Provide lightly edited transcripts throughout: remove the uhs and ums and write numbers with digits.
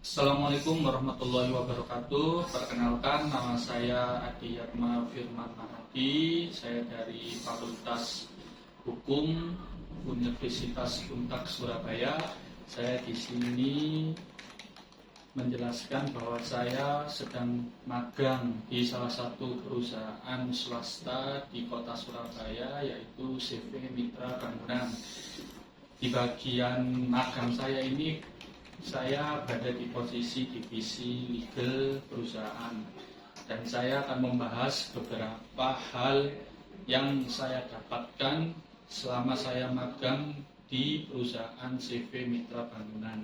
Assalamualaikum warahmatullahi wabarakatuh. Perkenalkan, nama saya Adi Yatma Firman Mahdi. Saya dari Fakultas Hukum Universitas Untak Surabaya. Saya di sini menjelaskan bahwa saya sedang magang di salah satu perusahaan swasta di kota Surabaya, yaitu CV Mitra Bangunan. Di bagian magang saya ini, saya berada di posisi divisi legal perusahaan, dan saya akan membahas beberapa hal yang saya dapatkan selama saya magang di perusahaan CV Mitra Bangunan.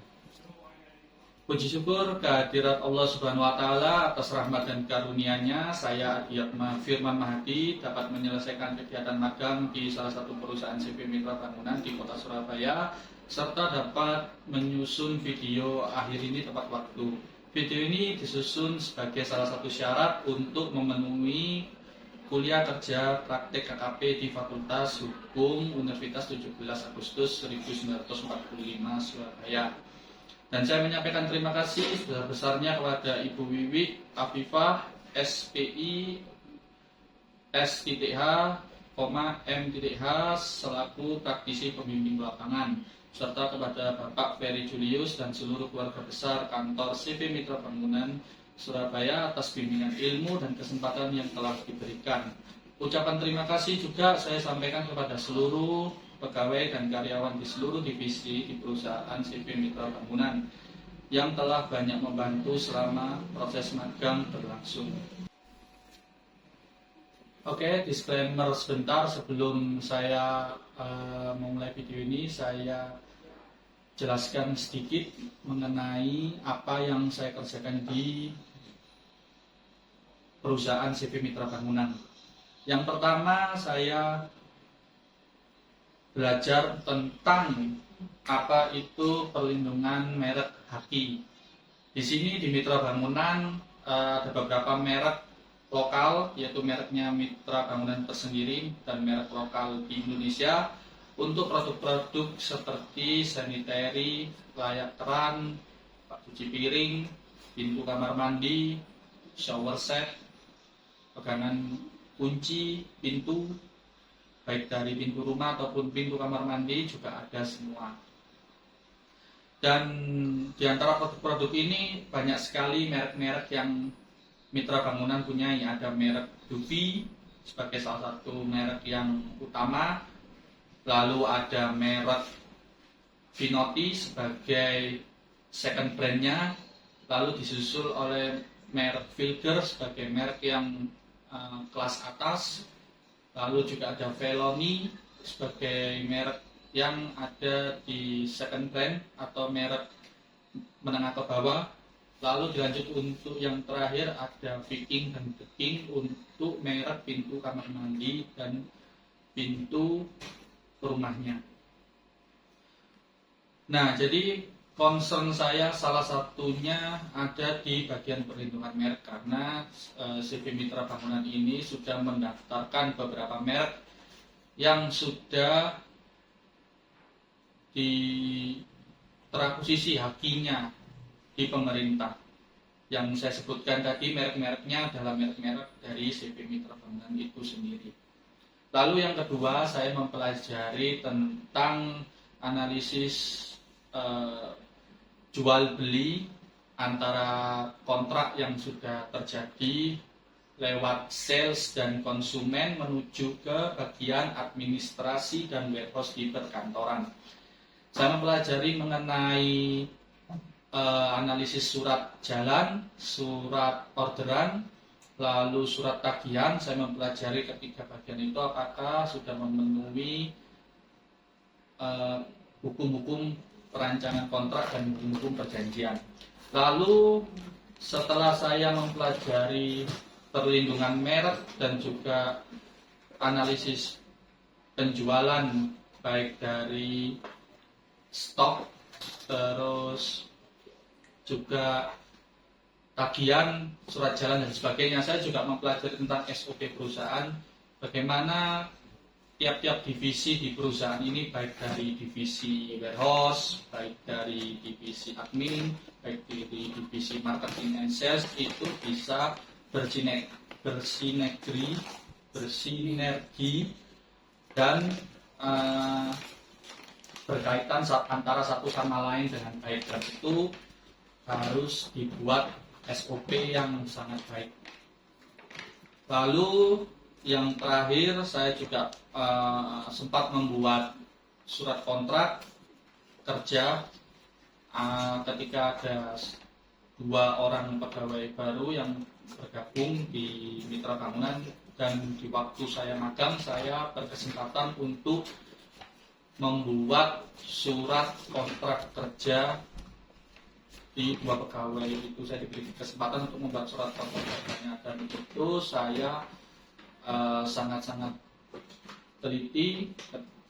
Puji syukur kehadirat Allah Subhanahu wa Ta'ala atas rahmat dan karunia-Nya, saya Adi Yatma Firman Mahdi dapat menyelesaikan kegiatan magang di salah satu perusahaan CV Mitra Bangunan di kota Surabaya, serta dapat menyusun video akhir ini tepat waktu. Video ini disusun sebagai salah satu syarat untuk memenuhi kuliah kerja praktek KKP di Fakultas Hukum Universitas 17 Agustus 1945 Surabaya. Dan saya menyampaikan terima kasih sebesar-besarnya kepada Ibu Wiwi Afifah SPI S.H, M.H selaku praktisi pembimbing lapangan, serta kepada Bapak Ferry Julius dan seluruh keluarga besar kantor CV Mitra Bangunan Surabaya atas bimbingan ilmu dan kesempatan yang telah diberikan. Ucapan terima kasih juga saya sampaikan kepada seluruh pegawai dan karyawan di seluruh divisi di perusahaan CV Mitra Bangunan yang telah banyak membantu selama proses magang berlangsung. Oke, disclaimer sebentar sebelum saya memulai video ini. Saya jelaskan sedikit mengenai apa yang saya kerjakan di perusahaan CV Mitra Bangunan. Yang pertama, saya belajar tentang apa itu perlindungan merek haki. Di sini di Mitra Bangunan ada beberapa merek lokal, yaitu mereknya Mitra Bangunan tersendiri dan merek lokal di Indonesia untuk produk-produk seperti sanitary, layak keran, cuci piring, pintu kamar mandi, shower set, pegangan kunci pintu, baik dari pintu rumah ataupun pintu kamar mandi juga ada semua. Dan di antara produk-produk ini banyak sekali merek-merek yang Mitra Bangunan punya. Ada merek Dufi sebagai salah satu merek yang utama, lalu ada merek Vinoti sebagai second brandnya, lalu disusul oleh merek Filger sebagai merek yang kelas atas. Lalu juga ada Veloni sebagai merek yang ada di second brand atau merek menengah ke bawah. Lalu dilanjut untuk yang terakhir ada Viking dan The King untuk merek pintu kamar mandi dan pintu rumahnya. Nah, jadi concern saya salah satunya ada di bagian perlindungan merek, karena CV Mitra Bangunan ini sudah mendaftarkan beberapa merek yang sudah terakuisisi hakinya di pemerintah. Yang saya sebutkan tadi merek-mereknya adalah merek-merek dari CV Mitra Bangunan itu sendiri. Lalu yang kedua, saya mempelajari tentang analisis jual beli antara kontrak yang sudah terjadi lewat sales dan konsumen menuju ke bagian administrasi dan warehouse di perkantoran. Saya mempelajari mengenai analisis surat jalan, surat orderan, lalu surat tagihan. Saya mempelajari ketiga bagian itu apakah sudah memenuhi hukum-hukum perancangan kontrak dan hukum perjanjian. Lalu setelah saya mempelajari perlindungan merek dan juga analisis penjualan baik dari stok, terus juga tagihan, surat jalan dan sebagainya, saya juga mempelajari tentang SOP perusahaan, bagaimana tiap-tiap divisi di perusahaan ini, baik dari divisi warehouse, baik dari divisi admin, baik dari divisi marketing and sales, itu bisa bersinergi dan berkaitan antara satu sama lain dengan baik, dan itu harus dibuat SOP yang sangat baik. Lalu yang terakhir, saya juga sempat membuat surat kontrak kerja ketika ada 2 orang pegawai baru yang bergabung di Mitra Bangunan, dan di waktu saya magang saya berkesempatan untuk membuat surat kontrak kerja di 2 pegawai itu. Saya diberi kesempatan untuk membuat surat kontrak kerjanya, dan itu saya sangat-sangat teliti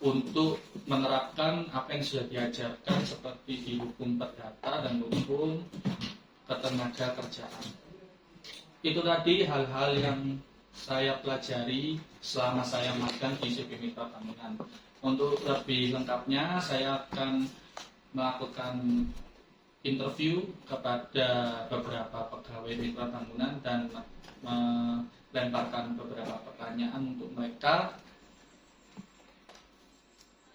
untuk menerapkan apa yang sudah diajarkan seperti di hukum perdata dan hukum ketenaga kerjaan. Itu tadi hal-hal yang saya pelajari selama saya magang di CV Mitra Bangunan. Untuk lebih lengkapnya saya akan melakukan interview kepada beberapa pegawai Mitra Bangunan dan melemparkan beberapa pertanyaan untuk mereka.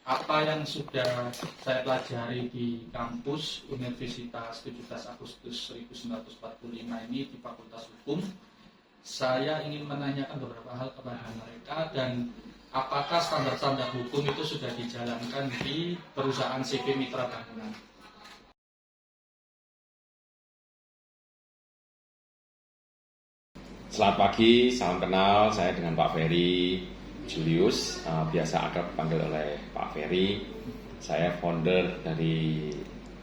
Apa yang sudah saya pelajari di kampus Universitas 17 Agustus 1945 ini di Fakultas Hukum, saya ingin menanyakan beberapa hal kepada mereka, dan apakah standar-standar hukum itu sudah dijalankan di perusahaan CV Mitra Bangunan. Selamat pagi, salam kenal. Saya dengan Pak Ferry Julius, biasa akrab dipanggil oleh Pak Ferry. Saya founder dari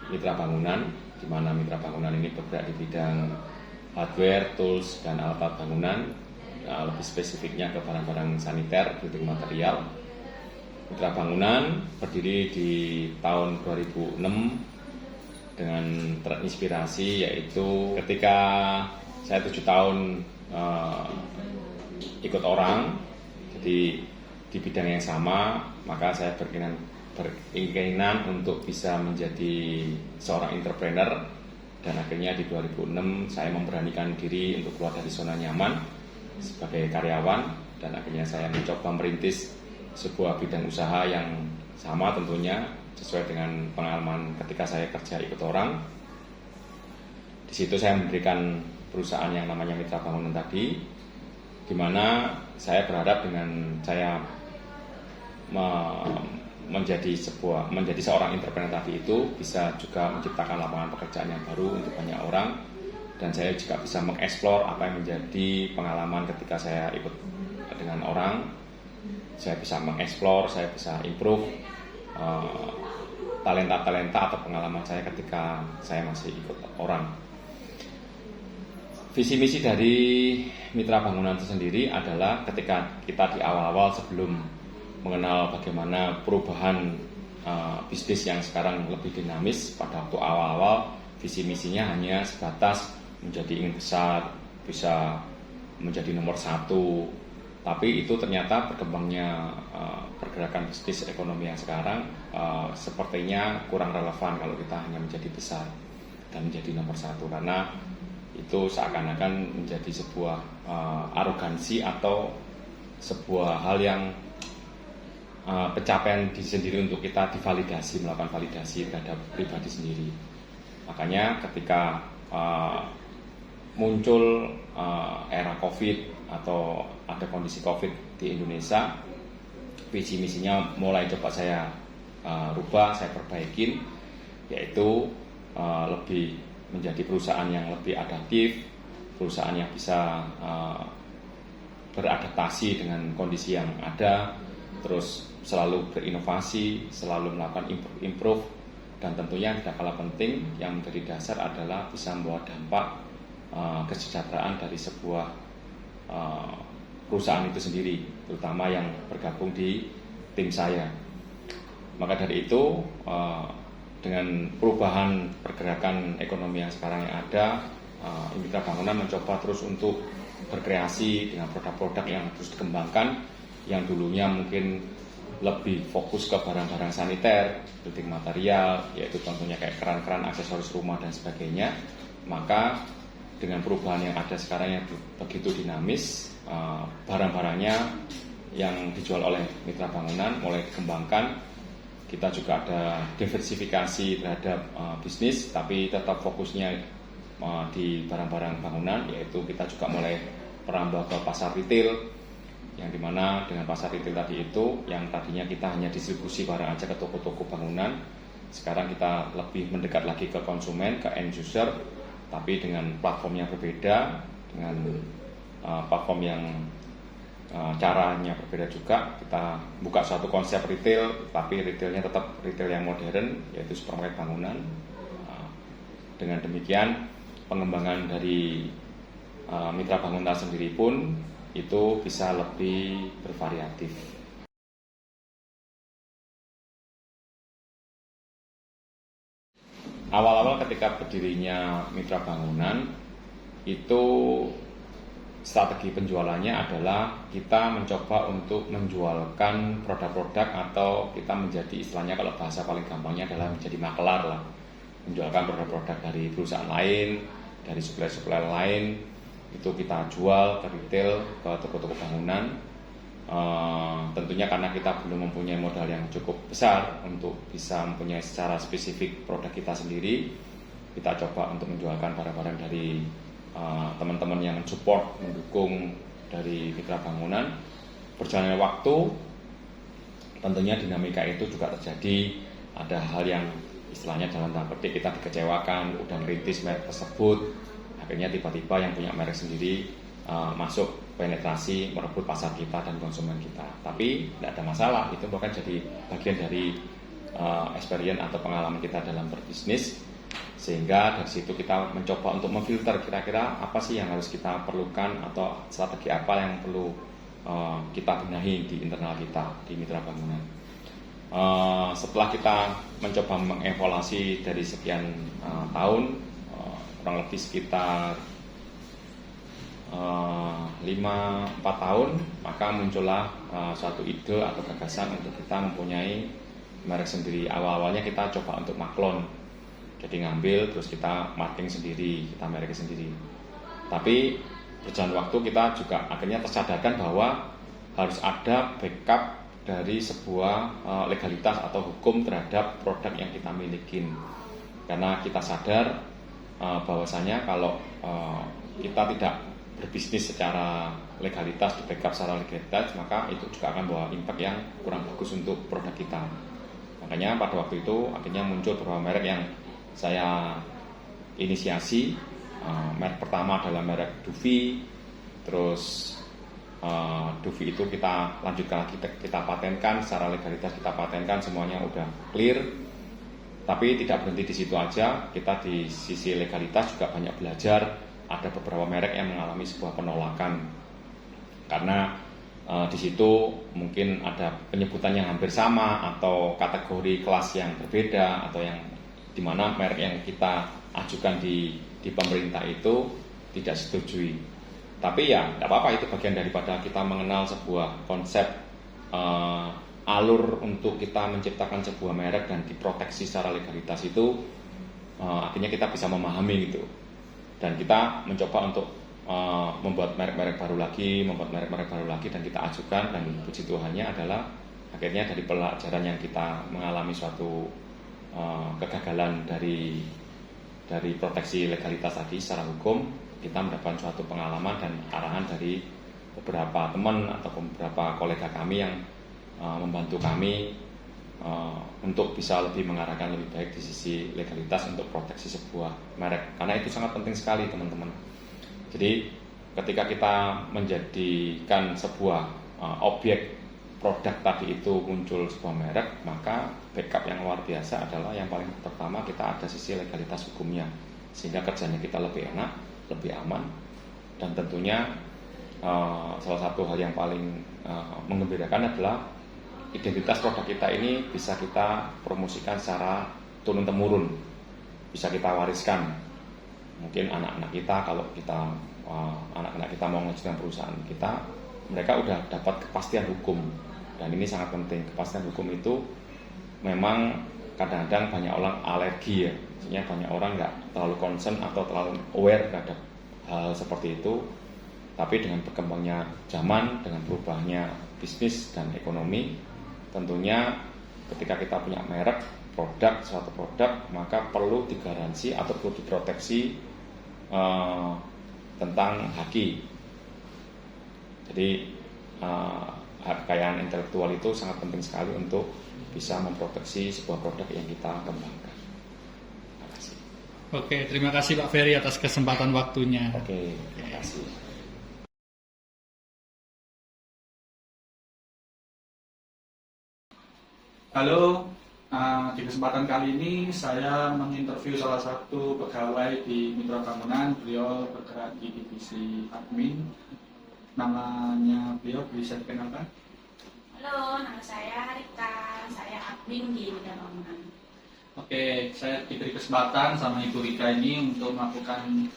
Mitra Bangunan, di mana Mitra Bangunan ini bergerak di bidang hardware, tools, dan alat bangunan. Lebih spesifiknya ke barang-barang saniter, building material. Mitra Bangunan berdiri di tahun 2006 dengan terinspirasi, yaitu ketika saya 7 tahun ikut orang, jadi di bidang yang sama, maka saya berkeinginan untuk bisa menjadi seorang entrepreneur, dan akhirnya di 2006 saya memberanikan diri untuk keluar dari zona nyaman sebagai karyawan, dan akhirnya saya mencoba merintis sebuah bidang usaha yang sama tentunya sesuai dengan pengalaman ketika saya kerja ikut orang. Di situ saya mendirikan perusahaan yang namanya Mitra Bangunan tadi, di mana saya berharap dengan saya menjadi seorang entrepreneur tadi itu bisa juga menciptakan lapangan pekerjaan yang baru untuk banyak orang, dan saya juga bisa mengeksplor apa yang menjadi pengalaman ketika saya ikut dengan orang. Saya bisa mengeksplor, saya bisa improve talenta-talenta atau pengalaman saya ketika saya masih ikut orang. Visi misi dari Mitra Bangunan itu sendiri adalah ketika kita di awal-awal sebelum mengenal bagaimana perubahan bisnis yang sekarang lebih dinamis, pada waktu awal-awal visi misinya hanya sebatas menjadi ingin besar, bisa menjadi nomor 1. Tapi itu ternyata berkembangnya pergerakan bisnis ekonomi yang sekarang sepertinya kurang relevan kalau kita hanya menjadi besar dan menjadi nomor 1, karena itu seakan-akan menjadi sebuah arogansi atau sebuah hal yang pencapaian diri sendiri untuk kita divalidasi, melakukan validasi terhadap pribadi sendiri. Makanya ketika muncul era COVID atau ada kondisi COVID di Indonesia, visi misinya mulai coba saya rubah, saya perbaikin, yaitu lebih menjadi perusahaan yang lebih adaptif, perusahaan yang bisa beradaptasi dengan kondisi yang ada, terus selalu berinovasi, selalu melakukan improve, dan tentunya tidak kalah penting yang menjadi dasar adalah bisa membawa dampak kesejahteraan dari sebuah perusahaan itu sendiri, terutama yang bergabung di tim saya. Maka dari itu, dengan perubahan pergerakan ekonomi yang sekarang yang ada, Mitra Bangunan mencoba terus untuk berkreasi dengan produk-produk yang terus dikembangkan, yang dulunya mungkin lebih fokus ke barang-barang saniter, building material, yaitu contohnya kayak keran-keran, aksesoris rumah dan sebagainya, maka dengan perubahan yang ada sekarang yang begitu dinamis, barang-barangnya yang dijual oleh mitra bangunan mulai dikembangkan. Kita juga ada diversifikasi terhadap bisnis, tapi tetap fokusnya di barang-barang bangunan, yaitu kita juga mulai merambah ke pasar retail, yang dimana dengan pasar retail tadi itu yang tadinya kita hanya distribusi barang aja ke toko-toko bangunan, sekarang kita lebih mendekat lagi ke konsumen, ke end user, tapi dengan platform yang berbeda, dengan platform yang caranya berbeda juga. Kita buka suatu konsep retail, tapi retailnya tetap retail yang modern, yaitu supermarket bangunan. Dengan demikian pengembangan dari mitra bangunan sendiri pun itu bisa lebih bervariatif. Awal-awal ketika berdirinya mitra bangunan itu strategi penjualannya adalah kita mencoba untuk menjualkan produk-produk, atau kita menjadi istilahnya kalau bahasa paling gampangnya adalah menjadi makelar lah, menjualkan produk-produk dari perusahaan lain, dari supplier-supplier lain, itu kita jual ke retail, ke toko-toko bangunan. Tentunya karena kita belum mempunyai modal yang cukup besar untuk bisa mempunyai secara spesifik produk kita sendiri, kita coba untuk menjualkan barang-barang dari teman-teman yang mensupport, mendukung dari mitra bangunan. Berjalannya waktu, tentunya dinamika itu juga terjadi. Ada hal yang istilahnya dalam tanda petik kita dikecewakan, udah merintis merek tersebut, akhirnya tiba-tiba yang punya merek sendiri masuk penetrasi, merebut pasar kita dan konsumen kita. Tapi tidak ada masalah, itu bahkan jadi bagian dari experience atau pengalaman kita dalam berbisnis, sehingga dari situ kita mencoba untuk memfilter kira-kira apa sih yang harus kita perlukan, atau strategi apa yang perlu kita benahi di internal kita di mitra bangunan. Setelah kita mencoba mengevaluasi dari sekian tahun, kurang lebih sekitar 4 tahun, maka muncullah suatu ide atau gagasan untuk kita mempunyai merek sendiri. Awal-awalnya kita coba untuk maklon, jadi ngambil terus kita marketing sendiri, kita merek sendiri. Tapi berjalan waktu kita juga akhirnya tersadarkan bahwa harus ada backup dari sebuah legalitas atau hukum terhadap produk yang kita miliki. Karena kita sadar bahwasanya kalau kita tidak berbisnis secara legalitas, di backup secara legalitas, maka itu juga akan bawa impact yang kurang bagus untuk produk kita. Makanya pada waktu itu akhirnya muncul beberapa merek yang saya inisiasi. Merek pertama adalah merek Dufi, terus Dufi itu kita lanjutkan lagi, kita patenkan secara legalitas, kita patenkan semuanya udah clear. Tapi tidak berhenti di situ aja, kita di sisi legalitas juga banyak belajar. Ada beberapa merek yang mengalami sebuah penolakan karena di situ mungkin ada penyebutan yang hampir sama atau kategori kelas yang berbeda, atau yang dimana merek yang kita ajukan di pemerintah itu tidak setujui. Tapi ya tidak apa-apa, itu bagian daripada kita mengenal sebuah konsep alur untuk kita menciptakan sebuah merek dan diproteksi secara legalitas itu. Akhirnya kita bisa memahami gitu, dan kita mencoba untuk membuat merek-merek baru lagi, dan kita ajukan. Dan puji Tuhannya adalah akhirnya dari pelajaran yang kita mengalami suatu kegagalan dari proteksi legalitas tadi secara hukum, kita mendapatkan suatu pengalaman dan arahan dari beberapa teman atau beberapa kolega kami yang membantu kami untuk bisa lebih mengarahkan lebih baik di sisi legalitas untuk proteksi sebuah merek, karena itu sangat penting sekali teman-teman. Jadi ketika kita menjadikan sebuah objek produk tadi itu muncul sebuah merek, maka backup yang luar biasa adalah yang paling pertama kita ada sisi legalitas hukumnya, sehingga kerjanya kita lebih enak, lebih aman, dan tentunya salah satu hal yang paling menggembirakan adalah identitas produk kita ini bisa kita promosikan secara turun-temurun, bisa kita wariskan. Mungkin anak-anak kita, kalau kita anak-anak kita mau mengajukan perusahaan kita, mereka udah dapat kepastian hukum, dan ini sangat penting. Kepastian hukum itu memang kadang-kadang banyak orang alergi ya, maksudnya banyak orang nggak terlalu concern atau terlalu aware terhadap hal seperti itu. Tapi dengan berkembangnya zaman, dengan berubahnya bisnis dan ekonomi, tentunya ketika kita punya merek, produk, suatu produk, maka perlu digaransi atau perlu diproteksi tentang haki. Jadi kekayaan intelektual itu sangat penting sekali untuk bisa memproteksi sebuah produk yang kita kembangkan. Terima kasih. Oke, terima kasih Pak Ferry atas kesempatan waktunya. Oke, terima kasih. Halo, di kesempatan kali ini saya menginterview salah satu pegawai di Mitra Bangunan. Beliau bergerak di divisi admin. Namanya beliau bisa dikenalkan? Halo, nama saya Rika. Saya admin di Mitra Bangunan. Oke, saya diberi kesempatan sama Ibu Rika ini untuk melakukan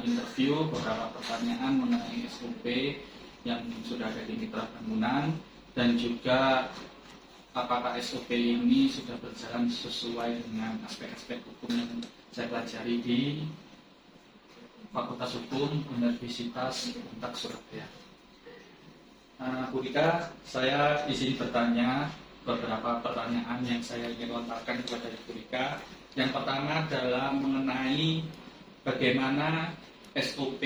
interview beberapa pertanyaan mengenai SOP yang sudah ada di Mitra Bangunan, dan juga apakah SOP ini sudah berjalan sesuai dengan aspek-aspek hukum yang saya pelajari di Fakultas Hukum Universitas Untak Surabaya. Bu Rika, saya di sini bertanya beberapa pertanyaan yang saya ingin lontarkan kepada Ibu Rika. Yang pertama adalah mengenai bagaimana SOP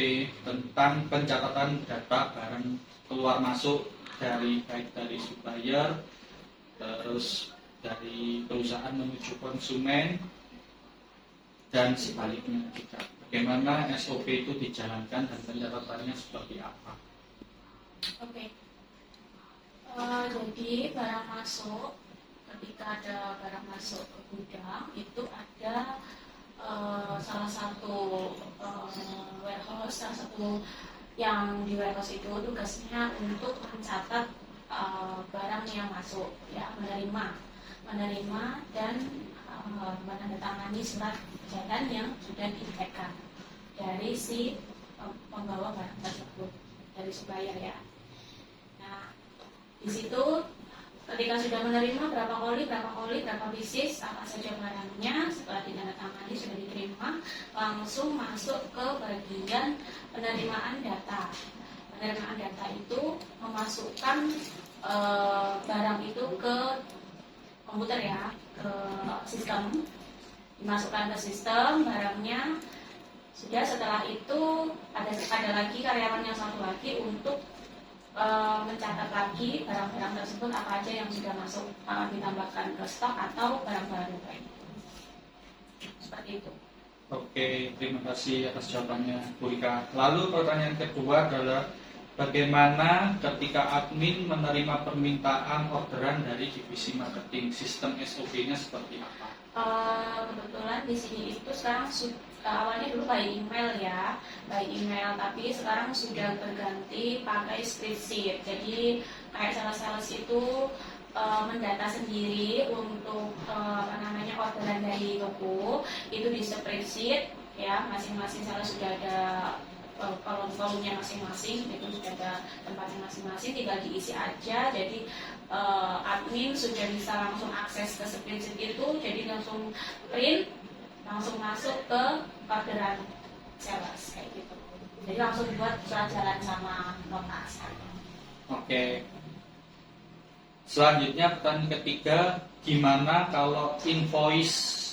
tentang pencatatan data barang keluar masuk dari baik dari supplier, terus dari perusahaan menuju konsumen, dan sebaliknya juga. Bagaimana SOP itu dijalankan dan pencatatannya seperti apa? Oke. Jadi barang masuk, ketika ada barang masuk ke gudang itu ada salah satu warehouse, salah satu yang di warehouse itu tugasnya untuk mencatat barang yang masuk, ya, menerima dan menandatangani surat jalan yang sudah dipegang dari si pembawa barang tersebut, dari supplier, ya. Nah, di situ ketika sudah menerima berapa pieces, apa saja barangnya, setelah ditandatangani sudah diterima, langsung masuk ke bagian penerimaan data. Penerimaan data itu memasukkan barang itu ke komputer, ya, ke sistem, dimasukkan ke sistem barangnya. Sudah, setelah itu ada lagi karyawan yang satu lagi untuk mencatat lagi barang-barang tersebut apa aja yang sudah masuk, ditambahkan ke stok atau barang baru, seperti itu. Oke, terima kasih atas jawabannya, Bu Rika. Lalu pertanyaan kedua adalah bagaimana ketika admin menerima permintaan orderan dari divisi marketing, sistem SOP-nya seperti apa? Kebetulan di sini itu sekarang awalnya dulu by email, ya, by email, tapi sekarang sudah berganti pakai spreadsheet. Jadi kayak sales itu mendata sendiri untuk orderan dari toko itu di spreadsheet, ya, masing-masing sales sudah ada kolom-kolomnya masing-masing, itu sudah ada tempatnya masing-masing, tinggal diisi aja. Jadi admin sudah bisa langsung akses ke spreadsheet itu, jadi langsung print, langsung masuk ke orderan sales, kayak gitu. Jadi langsung buat surat jalan sama notas. Oke. Selanjutnya pertanyaan ketiga, gimana kalau invoice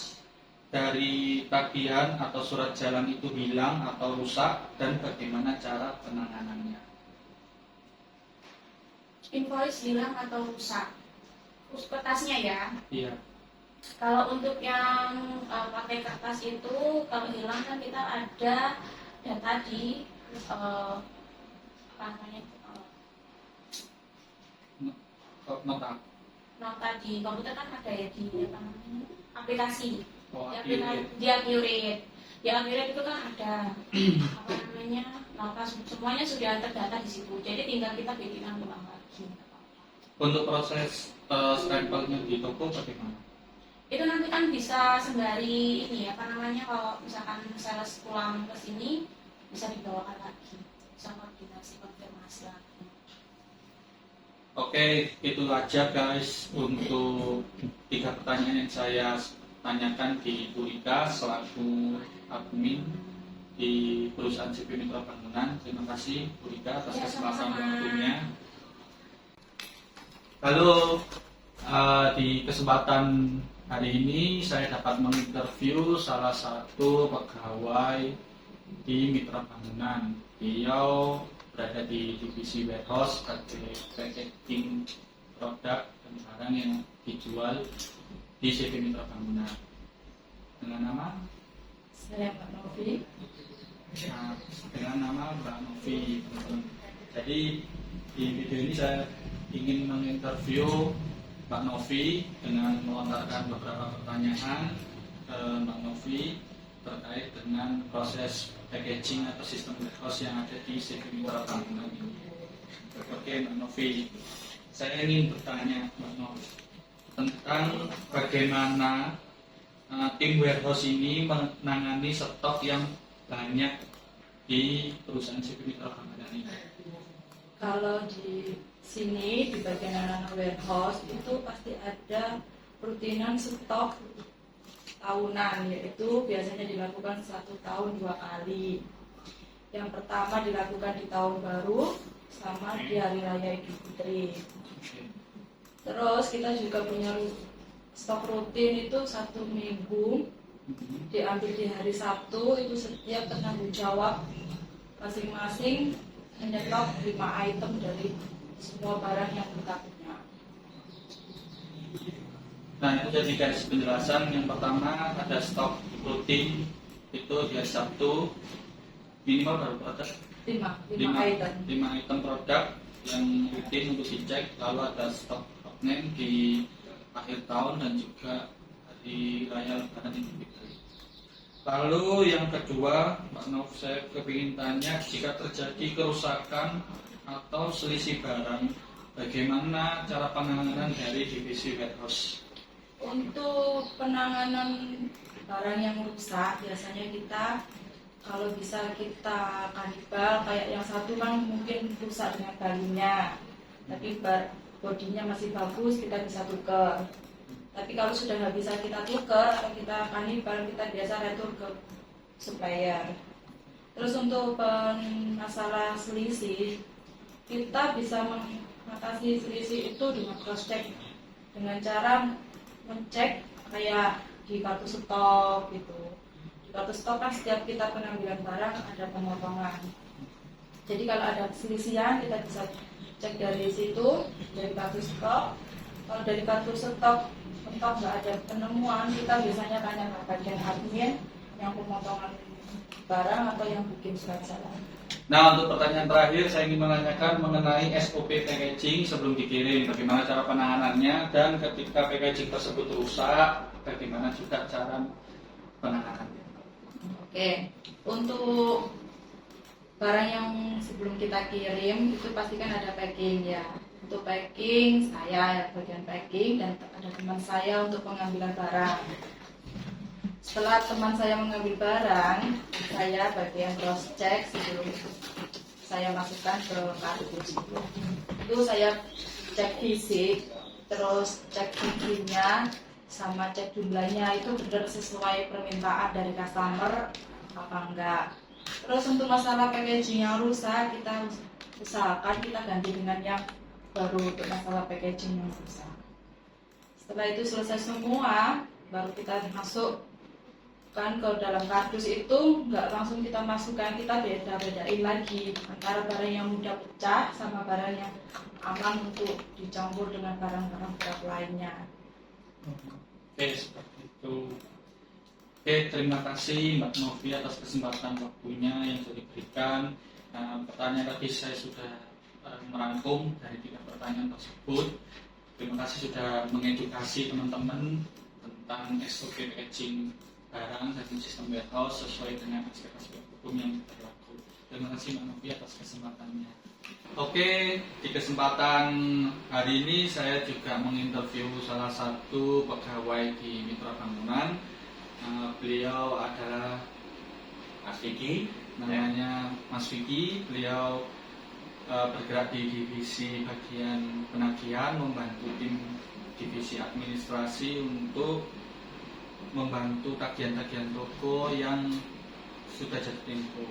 dari tagihan atau surat jalan itu hilang atau rusak, dan bagaimana cara penanganannya? Invoice hilang atau rusak, kertasnya, ya? Iya. Kalau untuk yang pakai kertas itu, kalau hilang kan kita ada data di nota di komputer kan ada, ya, di aplikasi. Di Accurate. Di Accurate itu kan ada nota, semuanya sudah terdata di situ. Jadi tinggal kita bikin ulang lagi. Untuk proses stempelnya di toko bagaimana? Itu nanti kan bisa sembari ini, kalau misalkan sales pulang ke sini bisa dibawakan lagi, bisa koordinasi konfirmasi lagi. Oke, itu aja guys untuk 3 pertanyaan yang saya tanyakan di Bu Rika selaku admin di perusahaan CV Mitra Bangunan. Terima kasih Bu Rika atas Ya, kesempatan sama-sama. waktunya. Halo, di kesempatan hari ini saya dapat menginterview salah satu pegawai di Mitra Bangunan. Beliau berada di divisi warehouse sebagai packaging produk dan barang yang dijual di CV Mitra Bangunan. Dengan nama? Saya Mbak Novi. Nah, dengan nama Mbak Novi. Jadi di video ini saya ingin menginterview Mbak Novi dengan melontarkan beberapa pertanyaan ke Mbak Novi terkait dengan proses packaging atau sistem warehouse yang ada di CV Mitra Bangunan ini. Oke Mbak Novi, saya ingin bertanya Mbak Novi tentang bagaimana tim warehouse ini menangani stok yang banyak di perusahaan CV Mitra Bangunan ini. Kalau di sini di bagian anak warehouse itu pasti ada rutinan stok tahunan, yaitu biasanya dilakukan 1 tahun 2 kali. Yang pertama dilakukan di tahun baru sama di hari raya Idul Fitri. Terus kita juga punya stok rutin itu 1 minggu diambil di hari Sabtu, itu setiap penanggung jawab masing-masing menyetok 5 item dari semua barang yang kita punya. Nah, itu jadi garis penjelasan. Yang pertama ada stok rutin itu di hari Sabtu minimal berapa? 5 5 item. item produk yang rutin untuk dicek. Lalu ada stok hotname di akhir tahun dan juga hari raya Lebaran Idul Fitri. Lalu yang kedua, Mbak Nov, saya kepingin tanya, jika terjadi kerusakan atau selisih barang, bagaimana cara penanganan dari divisi warehouse? Untuk penanganan barang yang rusak, biasanya kita kalau bisa kita kanibal, kayak yang satu kan mungkin rusak dengan balinya, tapi bodinya masih bagus, kita bisa tukar. Tapi kalau sudah nggak bisa kita tukar atau kita kanibal, kita biasa retur ke supplier. Terus untuk masalah selisih, kita bisa mengatasi selisih itu dengan cross check, dengan cara mencek kayak di kartu stok gitu. Di kartu stok kan setiap kita pengambilan barang ada pemotongan. Jadi kalau ada selisihan kita bisa cek dari situ, dari kartu stok. Kalau dari kartu stok nggak ada penemuan, kita biasanya tanya ke bagian admin yang pemotongan barang atau yang bikin surat salah. Nah, untuk pertanyaan terakhir saya ingin menanyakan mengenai SOP packaging sebelum dikirim, bagaimana cara penanganannya, dan ketika packaging tersebut rusak, bagaimana juga cara penanganannya. Oke, untuk barang yang sebelum kita kirim itu pasti kan ada packing ya. Untuk packing saya bagian packing dan ada teman saya untuk pengambilan barang. Setelah teman saya mengambil barang, saya bagian cross check sebelum saya masukkan ke kardus. Itu saya cek fisik, terus cek tingginya, sama cek jumlahnya itu benar sesuai permintaan dari customer apa enggak. Terus untuk masalah packaging yang rusak, kita usahakan kita ganti dengan yang baru untuk masalah packaging yang rusak. Setelah itu selesai semua, baru kita masuk kan ke dalam kardus. Itu nggak langsung kita masukkan, kita bedain lagi antara barang yang mudah pecah sama barang yang aman untuk dicampur dengan barang-barang berat lainnya. Oke, seperti itu. Oke, terima kasih Mbak Novi atas kesempatan waktunya yang sudah diberikan. Pertanyaan tadi saya sudah merangkum dari 3 pertanyaan tersebut. Terima kasih sudah mengedukasi teman-teman tentang SOP packaging barang dan sistem warehouse sesuai dengan aspek-aspek hukum yang berlaku. Terima kasih Mbak Novi atas kesempatannya. Oke, di kesempatan hari ini saya juga menginterview salah satu pegawai di Mitra Bangunan. Beliau adalah Mas Vicky, namanya Mas Vicky. Beliau bergerak di divisi bagian penagihan, membantu tim divisi administrasi untuk membantu tagihan-tagihan toko yang sudah jatuh tempo.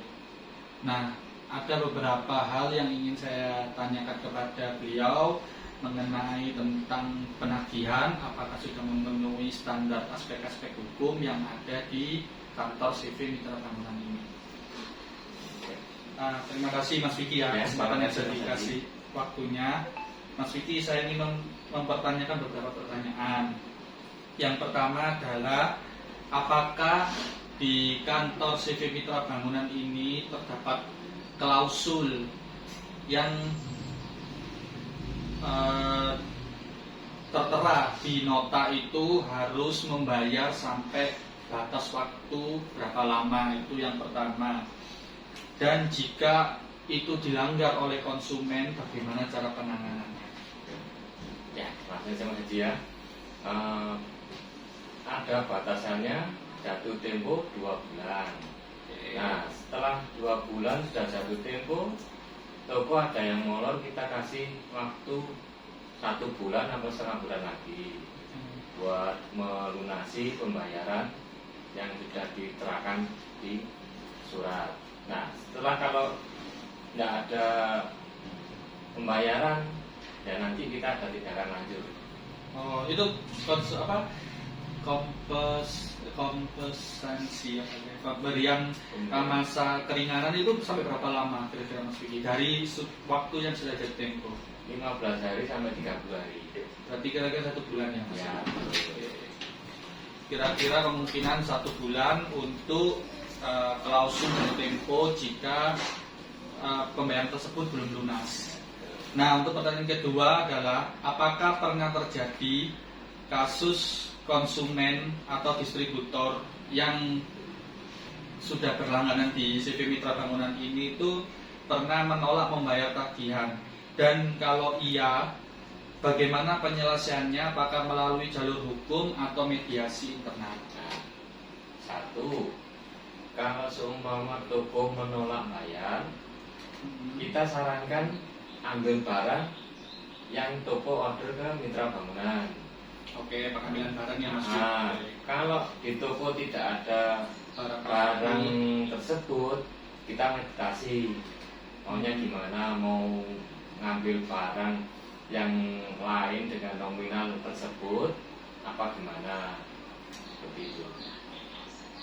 Nah, ada beberapa hal yang ingin saya tanyakan kepada beliau mengenai tentang penagihan, apakah sudah memenuhi standar aspek-aspek hukum yang ada di kantor CV Mitra Bangunan ini. Terima kasih Mas Vicky ya, kesempatan yang sudah dikasih waktunya. Mas Vicky, saya ingin mempertanyakan beberapa pertanyaan. Yang pertama adalah, apakah di kantor CV Mitra Bangunan ini terdapat klausul yang tertera di nota itu harus membayar sampai batas waktu berapa lama? Itu yang pertama. Dan jika itu dilanggar oleh konsumen, bagaimana cara penanganannya? Ya, terima kasih ya. Ada batasannya jatuh tempo 2 bulan. Nah, setelah 2 bulan sudah jatuh tempo, toko ada yang molor, kita kasih waktu 1 bulan atau setengah bulan lagi buat melunasi pembayaran yang sudah diterangkan di surat. Nah, setelah kalau tidak ada pembayaran, ya nanti kita ada tindakan lanjut. Oh, itu kompensasi pemberian masa keringanan itu sampai berapa lama kira-kira Mas Vicky? Dari waktu yang sudah jatuh tempo 15 hari sampai 30 hari. Berarti kira-kira 1 bulan ya Mas? Ya. Kira-kira kemungkinan 1 bulan untuk klausul jatuh tempo jika pembayaran tersebut belum lunas. Nah, untuk pertanyaan kedua adalah, apakah pernah terjadi kasus konsumen atau distributor yang sudah berlangganan di CV Mitra Bangunan ini itu pernah menolak membayar tagihan? Dan kalau iya, bagaimana penyelesaiannya? Apakah melalui jalur hukum atau mediasi internal? Nah, 1, kalau seumpama toko menolak bayar, kita sarankan ambil barang yang toko order ke Mitra Bangunan. Oke, pengambilan barangnya Mas. Nah, kalau di toko tidak ada barang tersebut, kita meditasi maunya gimana, mau ngambil barang yang lain dengan nominal tersebut apa gimana, seperti itu.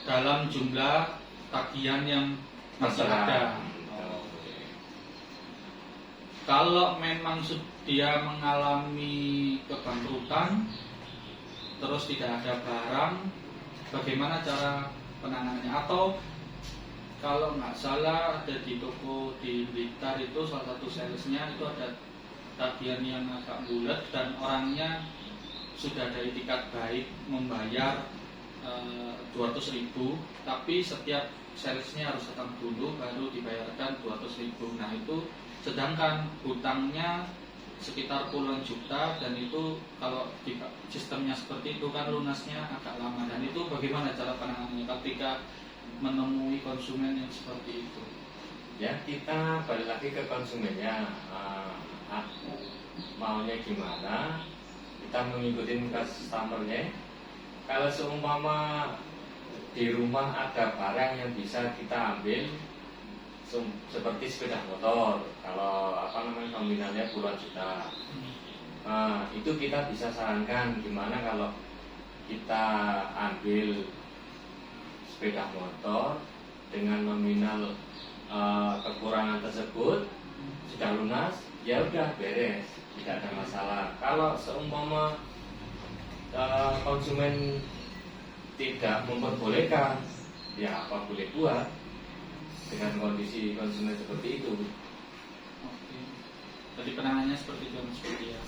Dalam jumlah tagihan yang masih ada. Kalau memang dia mengalami kebangkrutan, terus tidak ada barang, bagaimana cara penanganannya? Atau kalau nggak salah ada di toko di Blitar itu salah satu salesnya itu ada tagihan yang agak bulat dan orangnya sudah ada itikat baik membayar 200.000, tapi setiap salesnya harus datang dulu baru dibayarkan 200.000. Nah, itu sedangkan hutangnya sekitar puluhan juta, dan itu kalau sistemnya seperti itu kan lunasnya agak lama. Dan itu bagaimana cara penanganannya ketika menemui konsumen yang seperti itu? Ya, kita balik lagi ke konsumennya, maunya gimana, kita mengikuti customernya. Kalau seumpama di rumah ada barang yang bisa kita ambil, seperti sepeda motor, kalau nominalnya puluhan juta, itu kita bisa sarankan gimana kalau kita ambil sepeda motor dengan nominal kekurangan tersebut sudah lunas, ya udah beres, tidak ada masalah. Kalau seumpama konsumen tidak memperbolehkan, ya apa boleh buat dengan kondisi konsumen seperti itu. Oke. Jadi penanganannya seperti itu Mas Vicky ya.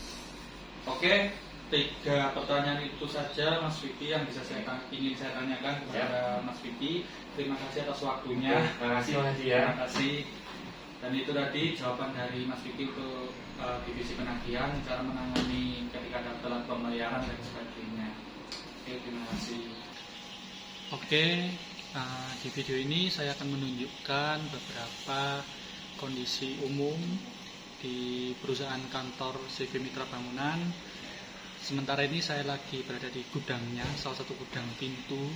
Oke, 3 pertanyaan itu saja Mas Vicky yang bisa ingin saya tanyakan kepada Mas Vicky. Terima kasih atas waktunya. Terima kasih Mas Haji ya. Terima kasih. Dan itu tadi jawaban dari Mas Vicky untuk divisi penagihan, cara menangani ketika ada telat pembayaran dan sebagainya. Oke, terima kasih. Oke. Di video ini saya akan menunjukkan beberapa kondisi umum di perusahaan kantor CV Mitra Bangunan. Sementara ini saya lagi berada di gudangnya, salah satu gudang pintu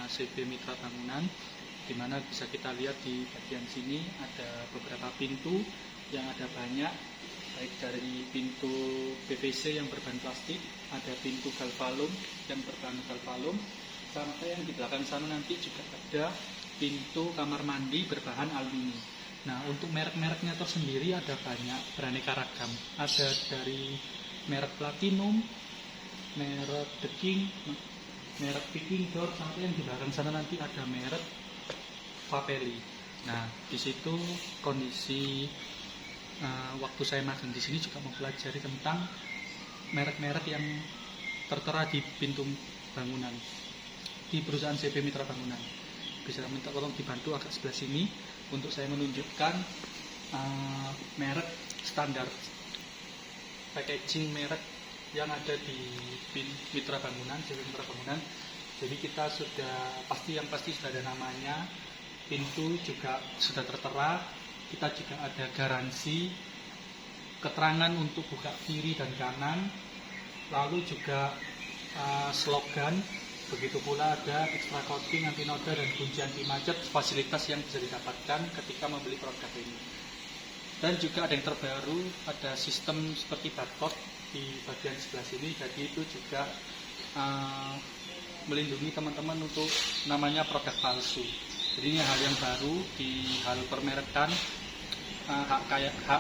CV Mitra Bangunan, di mana bisa kita lihat di bagian sini ada beberapa pintu yang ada banyak, baik dari pintu PVC yang berbahan plastik, ada pintu galvalum yang berbahan galvalum, sampai yang di belakang sana nanti juga ada pintu kamar mandi berbahan aluminium. Nah, untuk merek-mereknya tersendiri ada banyak, beraneka ragam. Ada dari merek Platinum, merek The King, merek Viking Door, sampai yang di belakang sana nanti ada merek Papeli. Nah, di situ kondisi waktu saya magang di sini juga mempelajari tentang merek-merek yang tertera di pintu bangunan di perusahaan CV Mitra Bangunan. Bisa minta tolong dibantu agak sebelah sini untuk saya menunjukkan merek standar packaging merek yang ada di Mitra Bangunan, CV Mitra Bangunan. Jadi kita sudah pasti sudah ada namanya, pintu juga sudah tertera, kita juga ada garansi, keterangan untuk buka kiri dan kanan, lalu juga slogan, begitu pula ada extra coating, anti noda, dan kunci anti macet, fasilitas yang bisa didapatkan ketika membeli produk ini. Dan juga ada yang terbaru, ada sistem seperti barcode di bagian sebelah sini, jadi itu juga melindungi teman-teman untuk namanya produk palsu. Jadi ini hal yang baru di hal permerekan, hak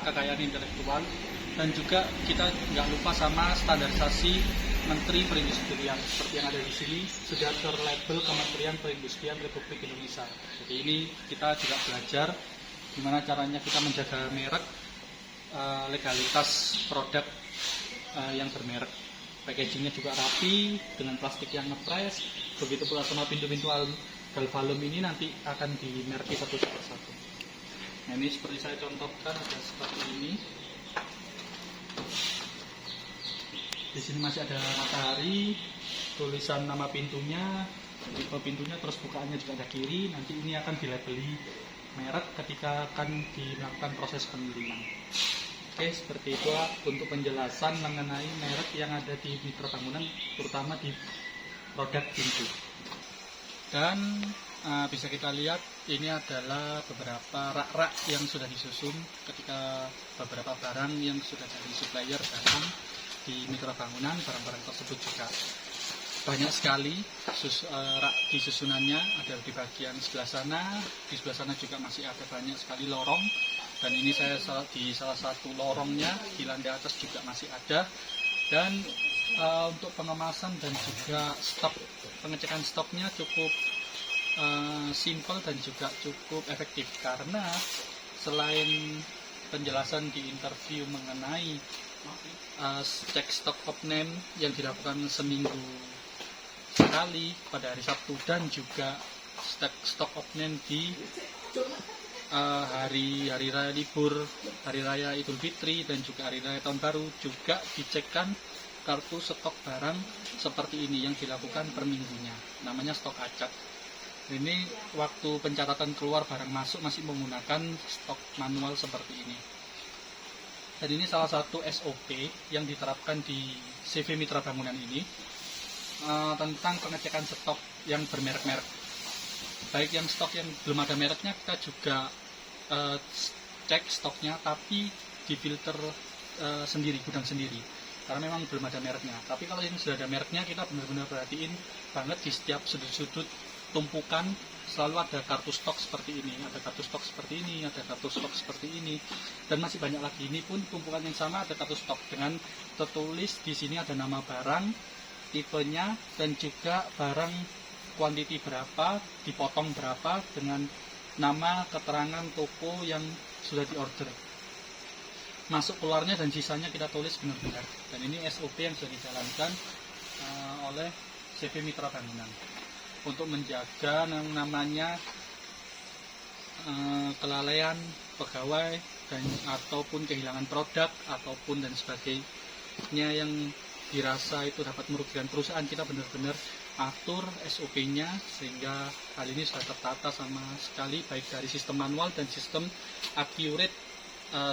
kekayaan intelektual, dan juga kita nggak lupa sama standarisasi Menteri Perindustrian seperti yang ada di sini sudah terlabel Kementerian Perindustrian Republik Indonesia. Jadi ini kita juga belajar gimana caranya kita menjaga merek, legalitas produk yang bermerek. Packagingnya juga rapi dengan plastik yang ngepres. Begitu pula sama pintu-pintu galvalum ini nanti akan dimerki satu persatu. Nah, ini seperti saya contohkan ada seperti ini. Di sini masih ada matahari, tulisan nama pintunya, tipe pintunya, terus bukaannya juga ada kiri. Nanti ini akan dilabeli merek ketika akan dilakukan proses pengiriman. Oke, seperti itu untuk penjelasan mengenai merek yang ada di Mitra Bangunan, terutama di produk pintu. Dan bisa kita lihat ini adalah beberapa rak-rak yang sudah disusun ketika beberapa barang yang sudah dari supplier datang di Mitra Bangunan. Barang-barang tersebut juga banyak sekali rak di susunannya, ada di bagian sebelah sana. Di sebelah sana juga masih ada banyak sekali lorong, dan ini saya di salah satu lorongnya, di lantai atas juga masih ada. Dan untuk pengemasan dan juga stok, pengecekan stoknya cukup simple dan juga cukup efektif, karena selain penjelasan di interview mengenai cek stok off-name yang dilakukan seminggu sekali pada hari Sabtu, dan juga stok off-name di hari raya libur, hari raya Idul Fitri, dan juga hari raya Tahun Baru, juga dicekkan kartu stok barang seperti ini yang dilakukan per minggunya, namanya stok acak. Ini waktu pencatatan keluar barang masuk masih menggunakan stok manual seperti ini. Dan ini salah satu SOP yang diterapkan di CV Mitra Bangunan ini, tentang pengecekan stok yang bermerek-merek. Baik yang stok yang belum ada mereknya, kita juga cek stoknya, tapi difilter sendiri, gudang sendiri, karena memang belum ada mereknya. Tapi kalau yang sudah ada mereknya, kita benar-benar perhatiin banget di setiap sudut-sudut tumpukan selalu ada kartu stok seperti ini, ada kartu stok seperti ini, ada kartu stok seperti ini, dan masih banyak lagi. Ini pun tumpukan yang sama, ada kartu stok dengan tertulis di sini ada nama barang, tipenya, dan juga barang kuantiti berapa, dipotong berapa, dengan nama, keterangan toko yang sudah diorder, masuk keluarnya, dan sisanya kita tulis benar-benar. Dan ini SOP yang sudah dijalankan oleh CV Mitra Bangunan untuk menjaga yang namanya kelalaian pegawai dan ataupun kehilangan produk ataupun dan sebagainya yang dirasa itu dapat merugikan perusahaan. Kita benar-benar atur SOP-nya sehingga hal ini sudah tertata sama sekali, baik dari sistem manual dan sistem accurate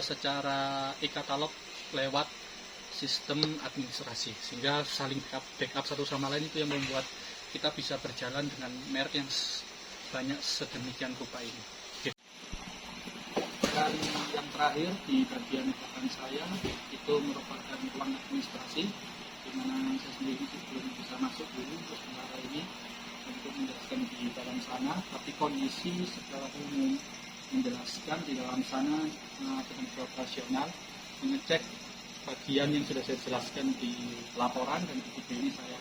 secara e-katalog lewat sistem administrasi, sehingga saling backup satu sama lain. Itu yang membuat kita bisa berjalan dengan merek yang banyak sedemikian rupa ini. Dan yang terakhir di bagian belakang saya itu merupakan ruang administrasi, di mana saya sendiri belum bisa masuk dulu untuk sementara ini untuk menjelaskan di dalam sana, tapi kondisi secara umum menjelaskan di dalam sana dengan operasional, mengecek bagian yang sudah saya jelaskan di laporan, dan di video ini saya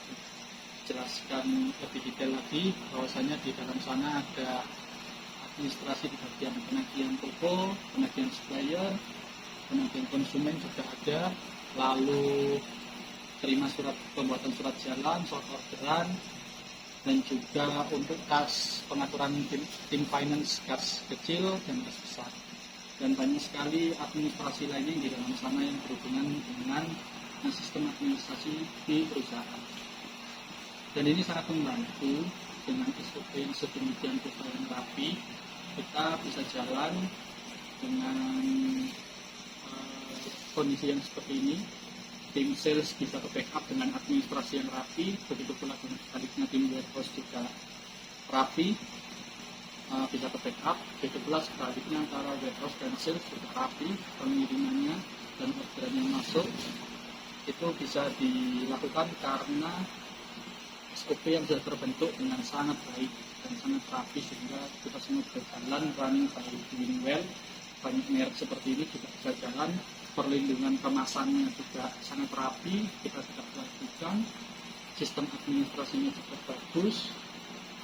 jelaskan lebih detail lagi bahwasanya di dalam sana ada administrasi di bagian penagihan toko, penagihan supplier, penagihan konsumen juga ada, lalu terima surat pembuatan surat jalan, surat orderan, dan juga untuk kas pengaturan tim finance, kas kecil dan kas besar. Dan banyak sekali administrasi lainnya di dalam sana yang berhubungan dengan sistem administrasi di perusahaan. Dan ini sangat membantu dengan SOP yang sedemikian rupa yang rapi, kita bisa jalan dengan kondisi yang seperti ini. Tim sales bisa backup dengan administrasi yang rapi, begitu pula sebaliknya tim warehouse juga rapi, bisa ke backup, begitu pula sebaliknya antara warehouse dan sales juga rapi, pengirimannya dan orderan yang masuk itu bisa dilakukan karena SOP yang sudah terbentuk dengan sangat baik dan sangat rapi, sehingga kita semua berjalan running by doing well. Banyak merek seperti ini juga bisa jalan, perlindungan kemasannya juga sangat rapi, kita tidak lakukan, sistem administrasinya juga bagus,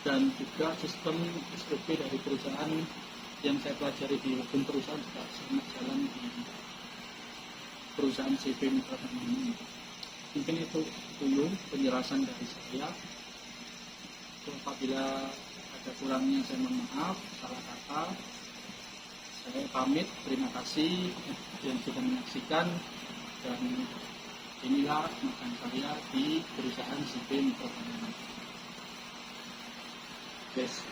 dan juga sistem SOP dari perusahaan yang saya pelajari di hukum perusahaan juga sangat jalan di perusahaan CV Mitra ini. Mungkin itu dulu penjelasan dari saya. Apabila ada kurangnya saya mohon maaf, salah kata. Saya pamit, terima kasih yang sudah menyaksikan, dan inilah makan saya di perusahaan CV Mitra. Yes.